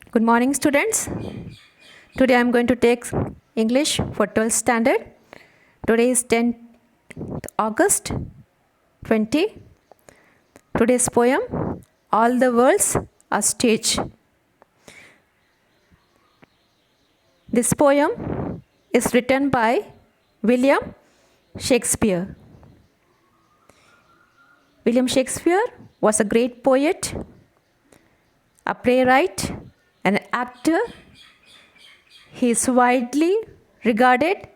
Good morning, students. Today I am going to take English for 12th standard. Today is 10th August 20. Today's poem, All the World's a Stage. This poem is written by William Shakespeare. William Shakespeare was a great poet, a playwright, an actor. He is widely regarded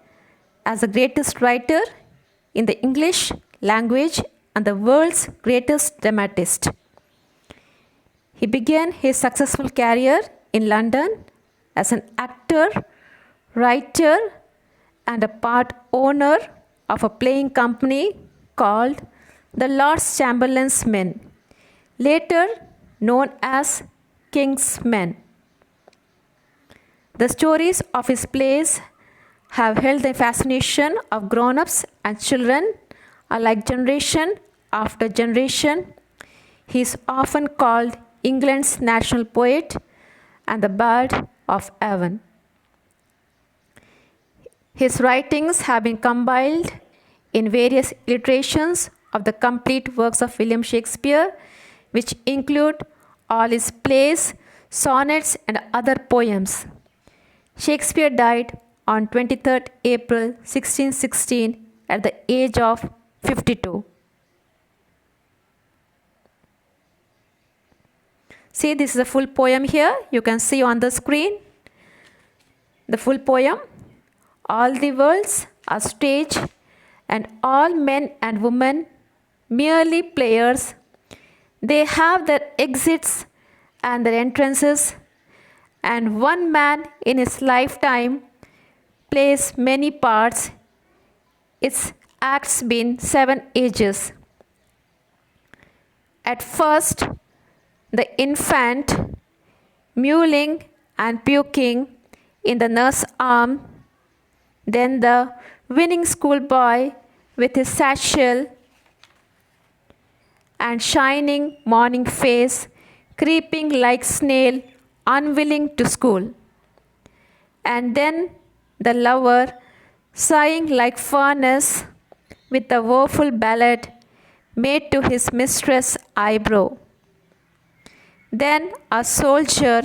as the greatest writer in the English language and the world's greatest dramatist. He began his successful career in London as an actor, writer, and a part owner of a playing company called the Lord Chamberlain's Men, later known as King's Men. The stories of his plays have held the fascination of grown-ups and children alike generation after generation. He is often called England's national poet and the Bard of Avon. His writings have been compiled in various illustrations of the complete works of William Shakespeare, which include all his plays, sonnets, and other poems. Shakespeare died on 23rd April 1616 at the age of 52. See, this is a full poem here. You can see on the screen the full poem. All the world's a stage, and all men and women merely players. They have their exits and their entrances, and one man in his lifetime plays many parts. Its acts been 7 ages. At first, the infant mewling and puking in the nurse's arm, then the winning schoolboy with his satchel and shining morning face, creeping like snail, unwilling to school. And then the lover, sighing like furnace, with a woeful ballad made to his mistress' eyebrow. Then a soldier,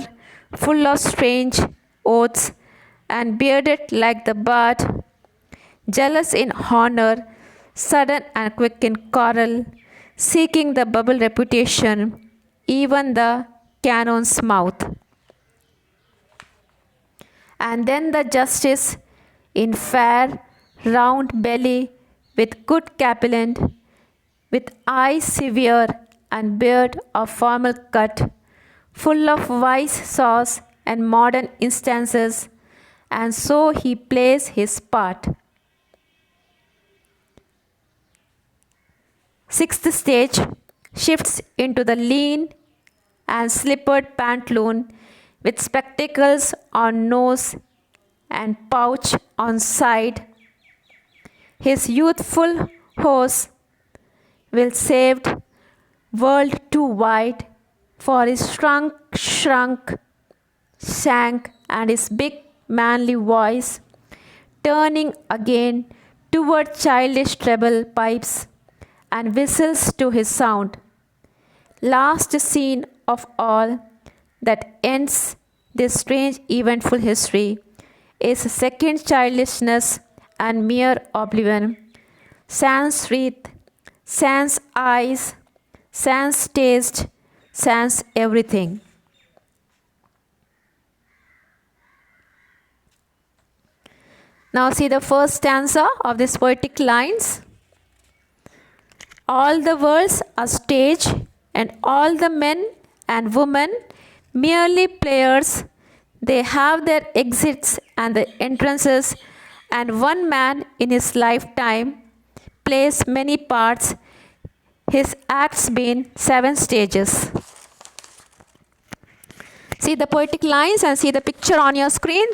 full of strange oaths, and bearded like the bard, jealous in honor, sudden and quick in quarrel, seeking the bubble reputation, even the cannon's mouth. And then the justice, in fair, round belly, with good capiland, with eyes severe and beard of formal cut, full of wise sauce and modern instances, and so he plays his part. Sixth stage shifts into the lean and slippered pantaloon with spectacles on nose and pouch on side. His youthful horse will saved world too wide for his shrunk, sank, and his big manly voice, turning again toward childish treble pipes and whistles to his sound. Last scene of all that ends this strange eventful history is second childishness and mere oblivion, sans wreath, sans eyes, sans taste, sans everything. Now see the first stanza of these poetic lines. All the world's a stage, and all the men and women merely players. They have their exits and the entrances, and one man in his lifetime plays many parts. His acts been 7 stages. See the poetic lines and see the picture on your screen.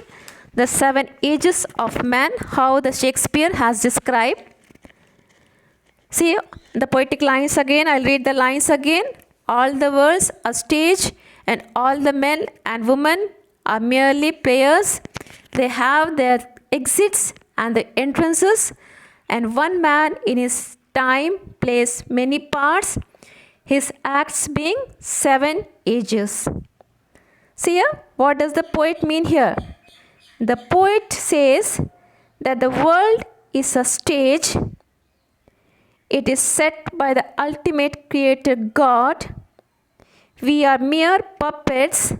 The 7 ages of man, how the Shakespeare has described. See the poetic lines again. I'll read the lines again. All the world's a stage, and all the men and women are merely players. They have their exits and the entrances, and one man in his time plays many parts, his acts being 7 ages. See here, what does the poet mean here? The poet says that the world is a stage. It is set by the ultimate creator God. We are mere puppets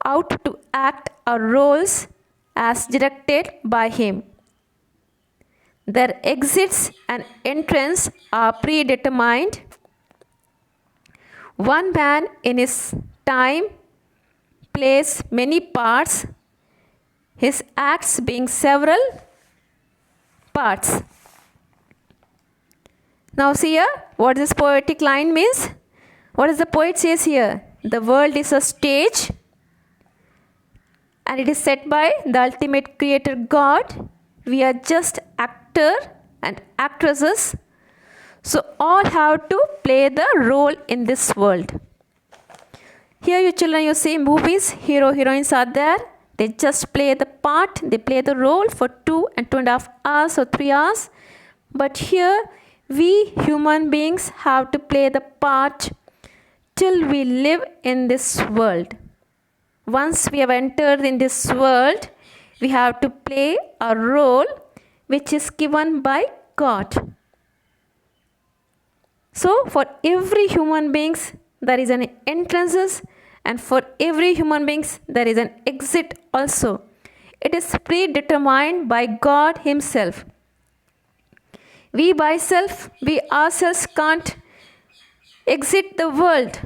out to act our roles as directed by him. Their exits and entrance are predetermined. One man in his time plays many parts, his acts being several parts. Now see here, what this poetic line means? What does the poet says here? The world is a stage, and it is set by the ultimate creator God. We are just actor and actresses. So all have to play the role in this world. Here you children, you see movies, hero, heroines are there. They just play the part, they play the role for 2 and 2.5 hours or 3 hours. But here we human beings have to play the part till we live in this world. Once we have entered in this world, we have to play a role which is given by God. So for every human beings there is an entrances, and for every human beings there is an exit also. It is predetermined by God himself. We ourselves can't exit the world.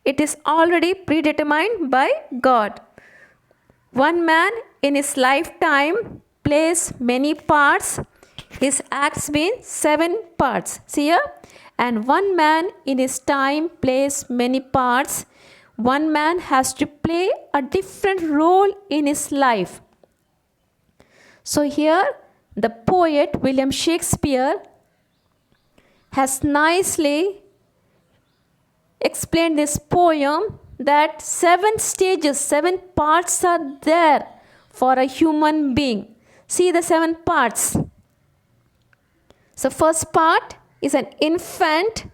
It is already predetermined by God. One man in his lifetime plays many parts, his acts being 7 parts. See here? And one man in his time plays many parts. One man has to play a different role in his life. So here the poet William Shakespeare has nicely explained this poem that 7 stages, 7 parts are there for a human being. See the 7 parts. So first part is an infant,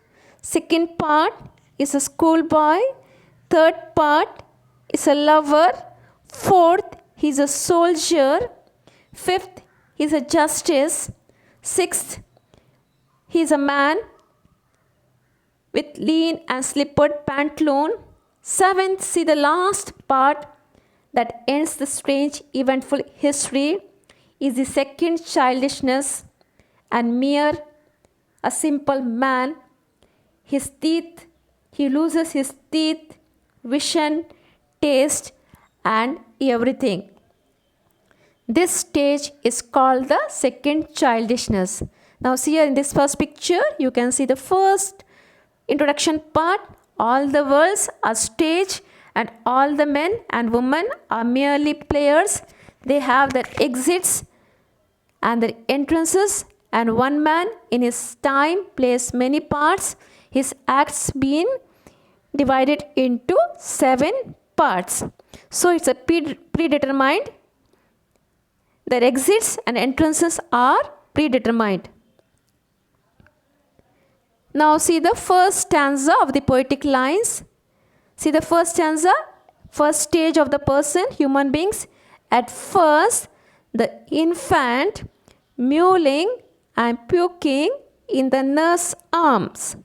second part is a schoolboy, third part is a lover, fourth he is a soldier, fifth he is a justice, sixth he is a man with lean and slippered pantaloon, seventh, see the last part that ends the strange eventful history, is the second childishness and mere a simple man. His teeth, he loses his teeth, vision, taste and everything. This stage is called the second childishness. Now see here in this first picture, you can see the first introduction part. All the worlds are stage and all the men and women are merely players. They have their exits and their entrances, and one man in his time plays many parts, his acts being divided into 7 parts. So it's a predetermined. Their exits and entrances are predetermined. Now see the first stanza of the poetic lines. See the first stanza, first stage of the person, human beings. At first, the infant mewling and puking in the nurse's arms.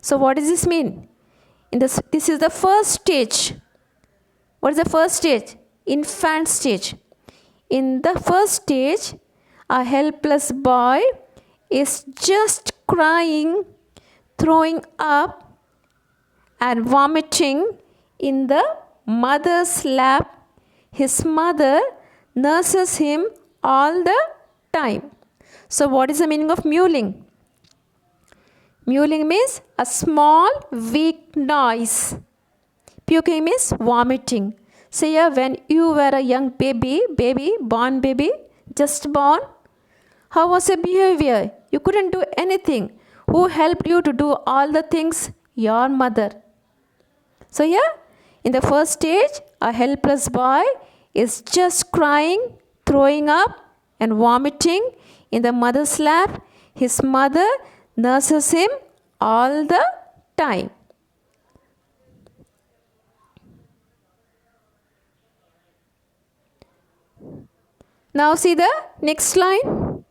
So what does this mean? This is the first stage. What is the first stage? Infant stage. In the first stage, a helpless boy is just crying, throwing up and vomiting in the mother's lap. His mother nurses him all the time. So what is the meaning of mewling? Mewling means a small weak noise. Puking means vomiting. Say here, when you were a young baby, just born, how was your behavior? You couldn't do anything. Who helped you to do all the things? Your mother. So here, in the first stage, a helpless boy is just crying, throwing up, and vomiting in the mother's lap. His mother nurses him all the time. Now see the next line.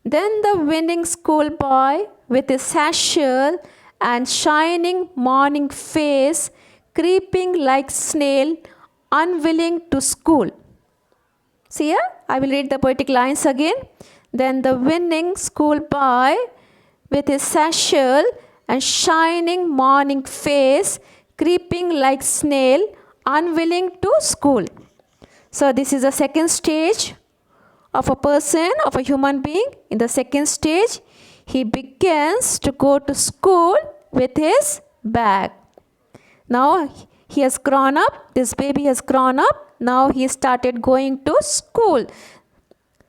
Then the winning schoolboy with his satchel and shining morning face, creeping like snail, unwilling to school. See here, I will read the poetic lines again. Then the winning schoolboy with his satchel and shining morning face, creeping like snail, unwilling to school. So this is the second stage of a person, of a human being. In the second stage, he begins to go to school with his bag. Now he has grown up, this baby has grown up, now he started going to school.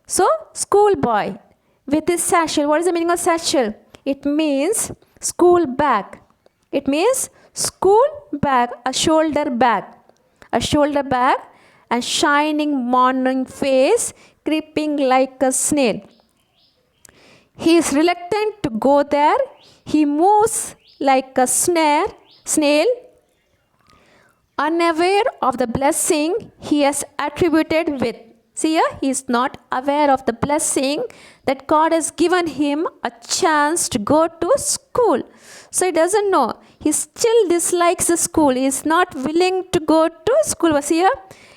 So, schoolboy with his satchel. What is the meaning of satchel? It means school bag. It means school bag, a shoulder bag. A shoulder bag and shining morning face, creeping like a snail. He is reluctant to go there. He moves like a snail, unaware of the blessing he has attributed with. See here, he is not aware of the blessing that God has given him a chance to go to school. So he doesn't know. He still dislikes the school. He is not willing to go to school. See here,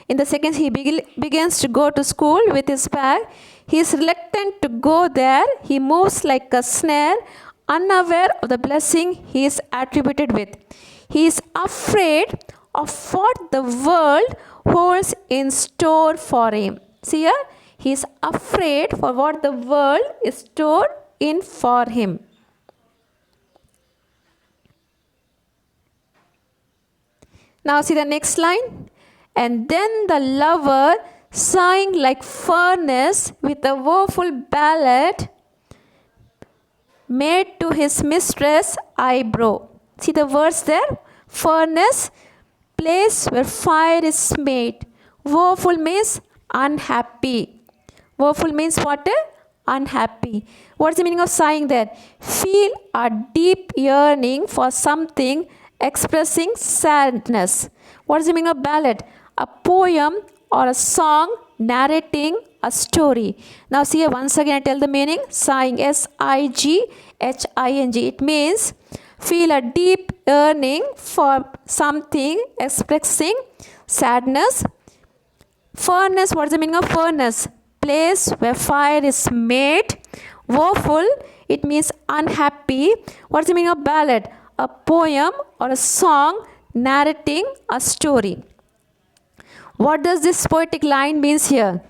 in the second, he begins to go to school with his bag. He is reluctant to go there. He moves like a snare, unaware of the blessing he is attributed with. He is afraid of what the world holds in store for him. See here, he is afraid for what the world is stored in for him. Now see the next line. And then the lover, sighing like furnace with a woeful ballad, made to his mistress eyebrow. See the words there? Furnace, place where fire is made. Woeful means unhappy. Woeful means what? Unhappy. What's the meaning of sighing there? Feel a deep yearning for something expressing sadness. What is the meaning of ballad? A poem or a song narrating a story. Now see here, once again I tell the meaning. Sighing, S-I-G-H-I-N-G. It means feel a deep yearning for something expressing sadness. Furnace, what is the meaning of furnace? Place where fire is made. Woeful, it means unhappy. What is the meaning of ballad? A poem or a song narrating a story. What does this poetic line means here?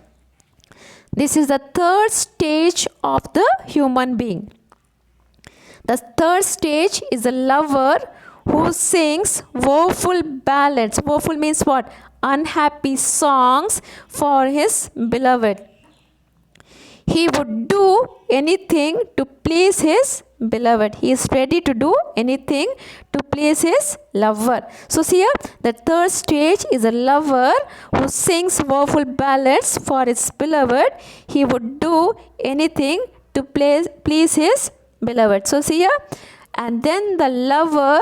This is the third stage of the human being. The third stage is the lover who sings woeful ballads. Woeful means what? Unhappy songs for his beloved. He would do anything to please his beloved. He is ready to do anything to please his lover. So see here, the third stage is a lover who sings woeful ballads for his beloved. He would do anything to please his beloved. So see here, and then the lover,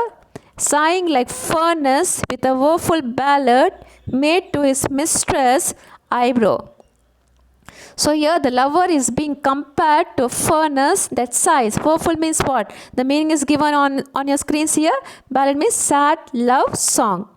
sighing like furnace with a woeful ballad, made to his mistress eyebrow. So here the lover is being compared to a furnace that sighs. Woeful means what? The meaning is given on your screens here. Ballad means sad love song.